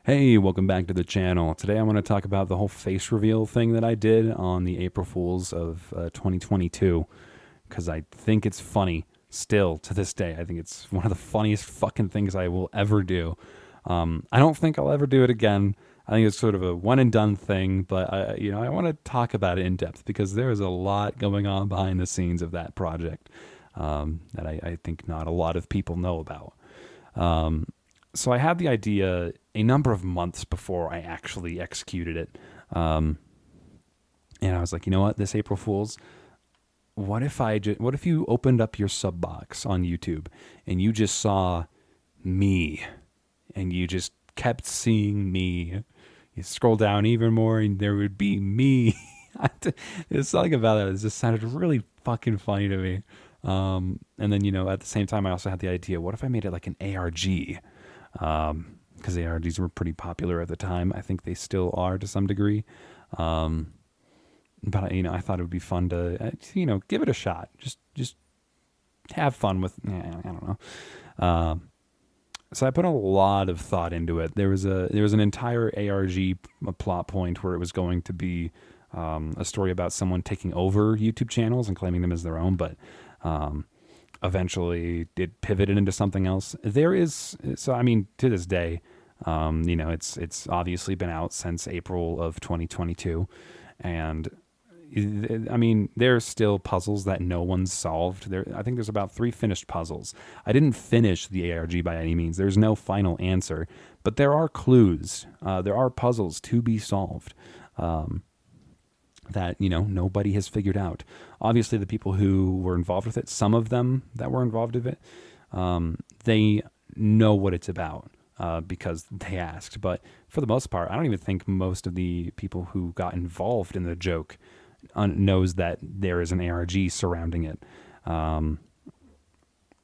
Hey, welcome back to the channel. Today I want to talk about the whole face reveal thing that I did on the April Fools of 2022 because I think it's funny still to this day. I think it's one of the funniest fucking things I will ever do. I don't think I'll ever do it again. I think it's sort of a one and done thing, but I want to talk about it in depth because there is a lot going on behind the scenes of that project that I think not a lot of people know about. So I had the idea a number of months before I actually executed it. Um, and I was like, you know what, this April Fool's, what if you opened up your sub box on YouTube and you just saw me and you just kept seeing me. You scroll down even more and there would be me. There's something about that. It just sounded really fucking funny to me. And then, at the same time, I also had the idea, what if I made it like an ARG? Because ARGs were pretty popular at the time. I think they still are to some degree. Um, but I thought it would be fun to, give it a shot. Just have fun with. I don't know. So I put a lot of thought into it. There was an entire ARG plot point where it was going to be a story about someone taking over YouTube channels and claiming them as their own, but um, eventually it pivoted into something else. To this day, it's obviously been out since April of 2022, and there's still puzzles that no one's solved. I think there's about 3 finished puzzles. I didn't finish the ARG by any means. There's no final answer, but there are clues. There are puzzles to be solved. That nobody has figured out. Obviously, the people who were involved with it, some of them that were involved with it, they know what it's about because they asked. But for the most part, I don't even think most of the people who got involved in the joke knows that there is an ARG surrounding it. But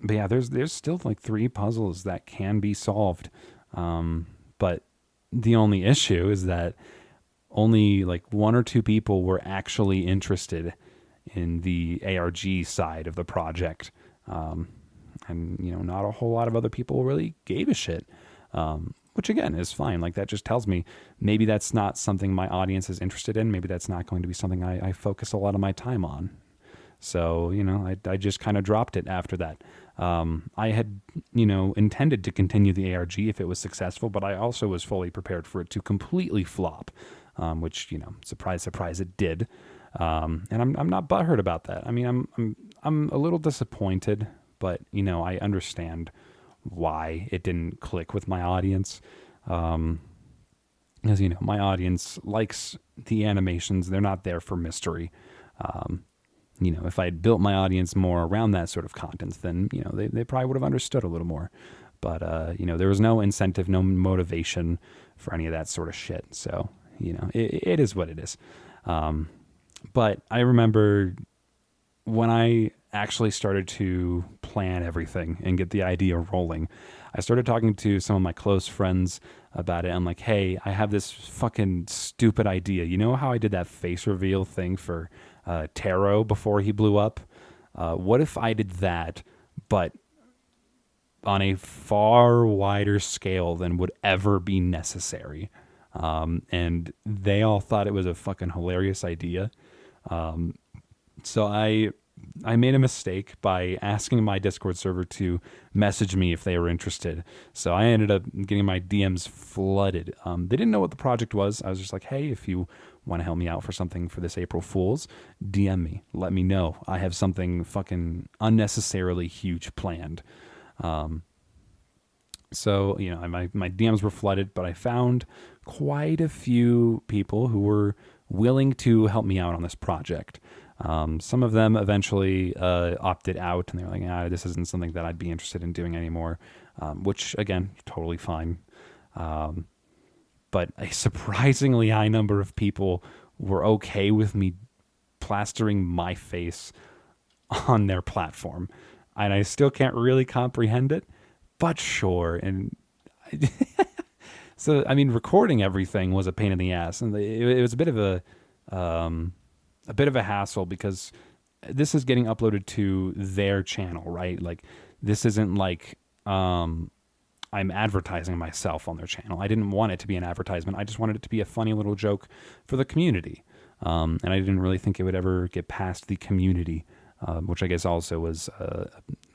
yeah, there's still like 3 puzzles that can be solved. But the only issue is that only like 1 or 2 people were actually interested in the ARG side of the project. And not a whole lot of other people really gave a shit. Which again is fine. Like that just tells me maybe that's not something my audience is interested in. Maybe that's not going to be something I focus a lot of my time on. So, I just kind of dropped it after that. I had, intended to continue the ARG if it was successful, but I also was fully prepared for it to completely flop, which, surprise, surprise, it did. And I'm not butthurt about that. I'm a little disappointed, but, I understand why it didn't click with my audience. Because, my audience likes the animations. They're not there for mystery. If I had built my audience more around that sort of content, then, they probably would have understood a little more. But, there was no incentive, no motivation for any of that sort of shit. So, it is what it is. But I remember when I actually started to plan everything and get the idea rolling, I started talking to some of my close friends about it. I'm like, hey, I have this fucking stupid idea. You know how I did that face reveal thing for Taro before he blew up? What if I did that, but on a far wider scale than would ever be necessary? And they all thought it was a fucking hilarious idea. So I made a mistake by asking my Discord server to message me if they were interested. So I ended up getting my DMs flooded. They didn't know what the project was. I was just like, hey, if you want to help me out for something for this April Fool's, DM me. Let me know. I have something fucking unnecessarily huge planned. So, my DMs were flooded, but I found quite a few people who were willing to help me out on this project. Some of them eventually opted out, and they're like, this isn't something that I'd be interested in doing anymore, which, again, totally fine. But a surprisingly high number of people were okay with me plastering my face on their platform. And I still can't really comprehend it, but sure. And so, recording everything was a pain in the ass, and it was a bit of a hassle because this is getting uploaded to their channel, right? Like this isn't like I'm advertising myself on their channel. I didn't want it to be an advertisement. I just wanted it to be a funny little joke for the community. And I didn't really think it would ever get past the community, which I guess also was,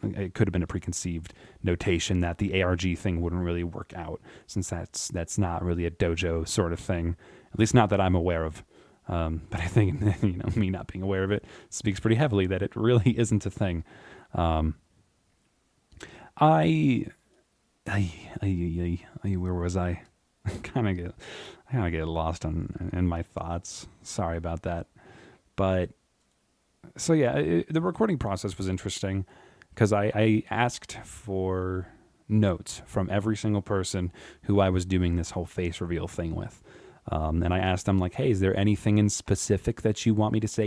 it could have been a preconceived notation that the ARG thing wouldn't really work out, since that's not really a dojo sort of thing, at least not that I'm aware of. But I think, me not being aware of it speaks pretty heavily that it really isn't a thing. Where was I? I kind of get lost in my thoughts. Sorry about that. But so yeah, the recording process was interesting because I asked for notes from every single person who I was doing this whole face reveal thing with. And I asked them, like, hey, is there anything in specific that you want me to say?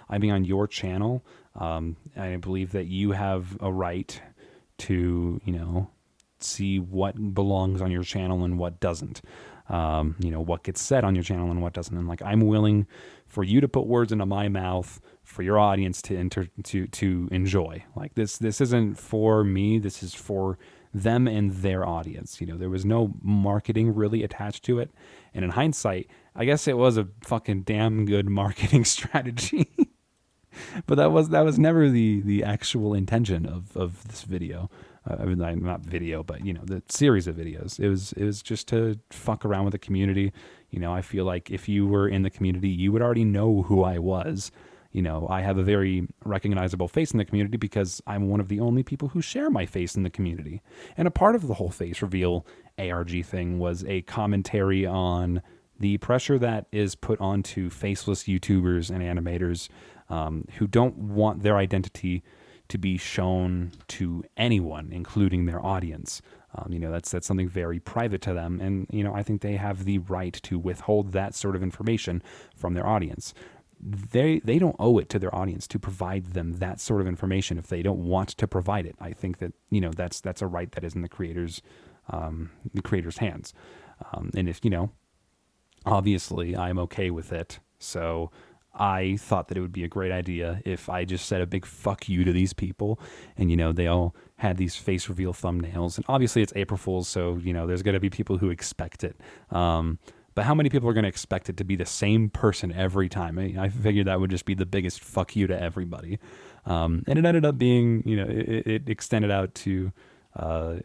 I'm being on your channel. I believe that you have a right to, see what belongs on your channel and what doesn't. What gets said on your channel and what doesn't. And like, I'm willing for you to put words into my mouth for your audience to enjoy. Like this isn't for me. This is for them and their audience. There was no marketing really attached to it. And in hindsight, I guess it was a fucking damn good marketing strategy. But that was never the actual intention of this video. Not video, but the series of videos. It was just to fuck around with the community. I feel like if you were in the community, you would already know who I was. I have a very recognizable face in the community because I'm one of the only people who share my face in the community. And a part of the whole face reveal ARG thing was a commentary on the pressure that is put onto faceless YouTubers and animators who don't want their identity to be shown to anyone, including their audience. That's something very private to them. And, I think they have the right to withhold that sort of information from their audience. They don't owe it to their audience to provide them that sort of information if they don't want to provide it. I think that, that's a right that is in the creator's hands. And if, obviously I'm okay with it. So I thought that it would be a great idea if I just said a big fuck you to these people. And, they all had these face reveal thumbnails. And obviously it's April Fool's, so, there's going to be people who expect it. But how many people are going to expect it to be the same person every time? I figured that would just be the biggest fuck you to everybody. And it ended up being, it extended out to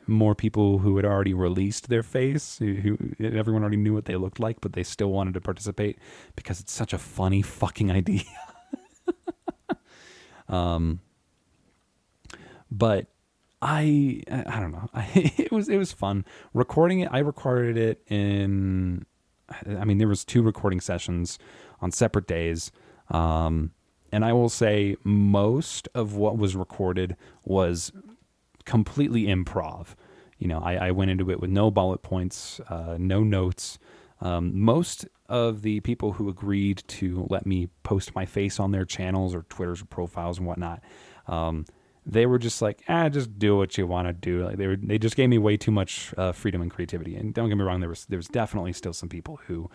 more people who had already released their face, who everyone already knew what they looked like, but they still wanted to participate because it's such a funny fucking idea. But I don't know. It was fun recording it. I recorded it there was 2 recording sessions on separate days. And I will say most of what was recorded was completely improv. I went into it with no bullet points, no notes. Most of the people who agreed to let me post my face on their channels or Twitters or profiles and whatnot, they were just like, just do what you want to do. Like they just gave me way too much freedom and creativity. And don't get me wrong, there was definitely still some people who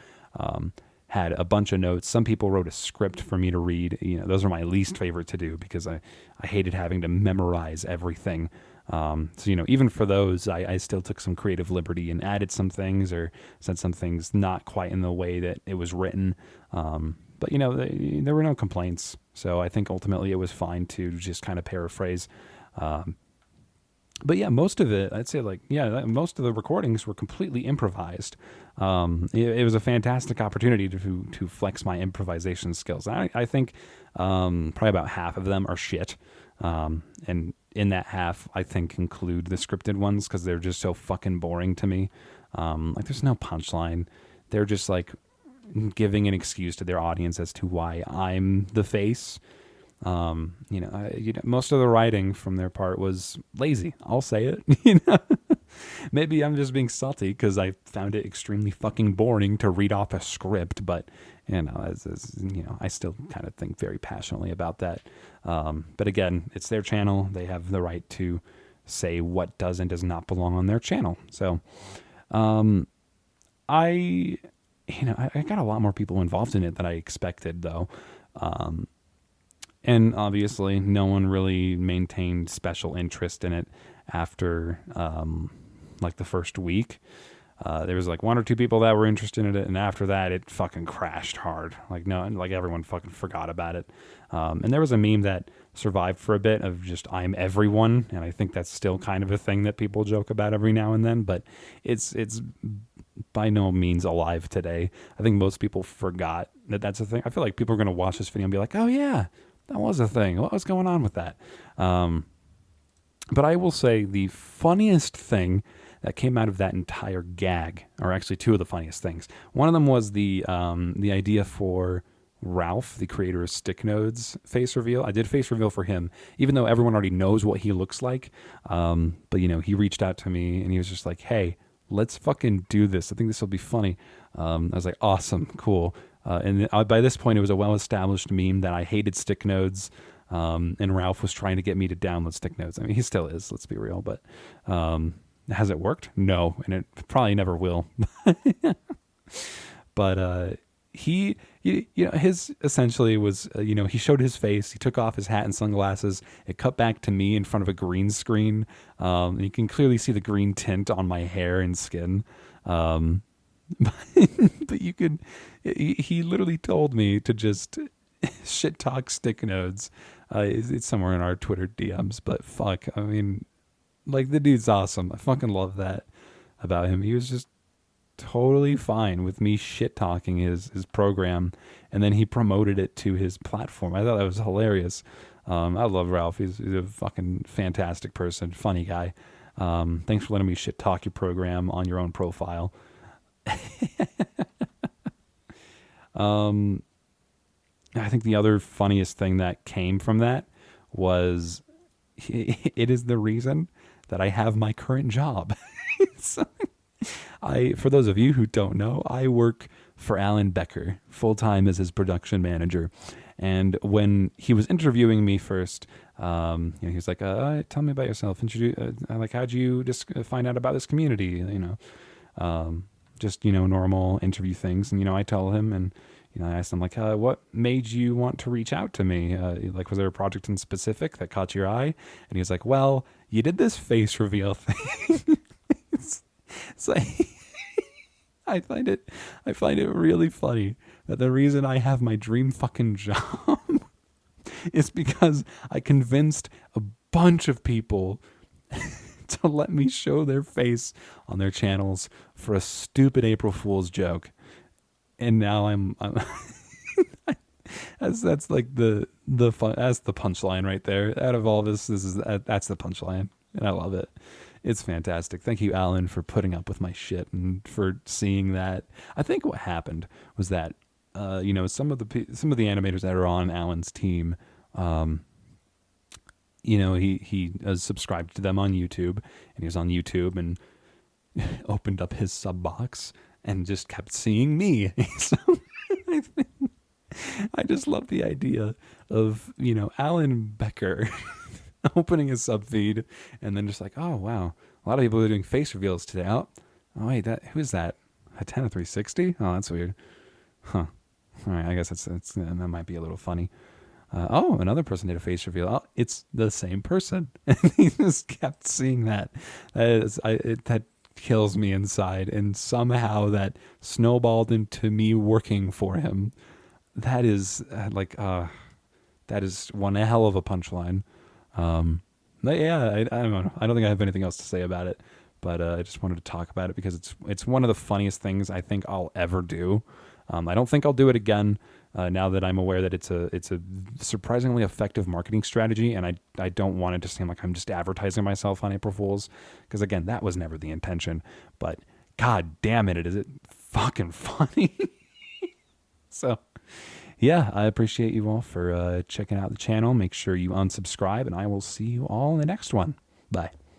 had a bunch of notes. Some people wrote a script for me to read. Those are my least favorite to do because I hated having to memorize everything. So, even for those, I still took some creative liberty and added some things or said some things not quite in the way that it was written. But, there were no complaints. So I think ultimately it was fine to just kind of paraphrase. But yeah, most of it, I'd say most of the recordings were completely improvised. It was a fantastic opportunity to flex my improvisation skills. I think probably about half of them are shit. And in that half, I think include the scripted ones because they're just so fucking boring to me. There's no punchline. They're just like giving an excuse to their audience as to why I'm the face. Most of the writing from their part was lazy. I'll say it. Maybe I'm just being salty because I found it extremely fucking boring to read off a script, but I still kind of think very passionately about that. But again, it's their channel. They have the right to say what does and does not belong on their channel. So, I got a lot more people involved in it than I expected, though. And obviously, no one really maintained special interest in it after like the first week. There was like one or two people that were interested in it, and after that, it fucking crashed hard. Like no, like everyone fucking forgot about it. And there was a meme that survived for a bit of just "I'm everyone," and I think that's still kind of a thing that people joke about every now and then. But it's by no means alive today. I think most people forgot that that's a thing. I feel like people are gonna watch this video and be like, "Oh yeah, that was a thing. What was going on with that?" But I will say the funniest thing that came out of that entire gag, or actually two of the funniest things. One of them was the idea for Ralph, the creator of Stick Nodes, face reveal. I did face reveal for him, even though everyone already knows what he looks like. But you know, he reached out to me and he was just like, "Hey, let's fucking do this. I think this will be funny." I was like, "Awesome, cool." And by this point, it was a well-established meme that I hated Stick Nodes. And Ralph was trying to get me to download Stick Nodes. I mean, he still is, let's be real, but has it worked? No, and it probably never will. But he, you know, his essentially was, you know, he showed his face, he took off his hat and sunglasses, it cut back to me in front of a green screen. And you can clearly see the green tint on my hair and skin. But you could, he literally told me to just shit talk Stick Nodes. It's somewhere in our Twitter DMs, but fuck, I mean, like, the dude's awesome. I fucking love that about him. He was just totally fine with me shit talking his program, and then he promoted it to his platform. I thought that was hilarious. I love Ralph. He's a fucking fantastic person, funny guy. Thanks for letting me shit talk your program on your own profile. I think the other funniest thing that came from that was it is the reason that I have my current job. So, for those of you who don't know, I work for Alan Becker full-time as his production manager. And when he was interviewing me first, you know, he was like, "Tell me about yourself. Like, how'd you just find out about this community?" You know, just, you know, normal interview things. And, you know, I tell him, and, you know, I asked him, like, what made you want to reach out to me? Like, was there a project in specific that caught your eye? And he was like, "Well, you did this face reveal thing." It's like, I find it really funny that the reason I have my dream fucking job is because I convinced a bunch of people to let me show their face on their channels for a stupid April Fool's joke. And now I'm that's like the fun, that's the punchline right there. Out of all this that's the punchline, and I love it. It's fantastic. Thank you, Alan, for putting up with my shit and for seeing that. I think what happened was that you know, some of the animators that are on Alan's team, you know, he subscribed to them on YouTube, and he was on YouTube and opened up his sub box and just kept seeing me. So I just love the idea of, you know, Alan Becker opening his sub feed and then just like, "Oh wow, a lot of people are doing face reveals today." Oh wait, who is that? Hatena 360? Oh, that's weird. Huh. All right, I guess that might be a little funny. Oh, another person did a face reveal. Oh, it's the same person. And he just kept seeing that. That kills me inside, and somehow that snowballed into me working for him. That is that is one hell of a punchline. But yeah, I don't know. I don't think I have anything else to say about it, but I just wanted to talk about it because it's one of the funniest things I think I'll ever do. I don't think I'll do it again now that I'm aware that it's a surprisingly effective marketing strategy, and I don't want it to seem like I'm just advertising myself on April Fools, because again, that was never the intention. But god damn it, is it fucking funny? So yeah, I appreciate you all for checking out the channel. Make sure you unsubscribe, and I will see you all in the next one. Bye.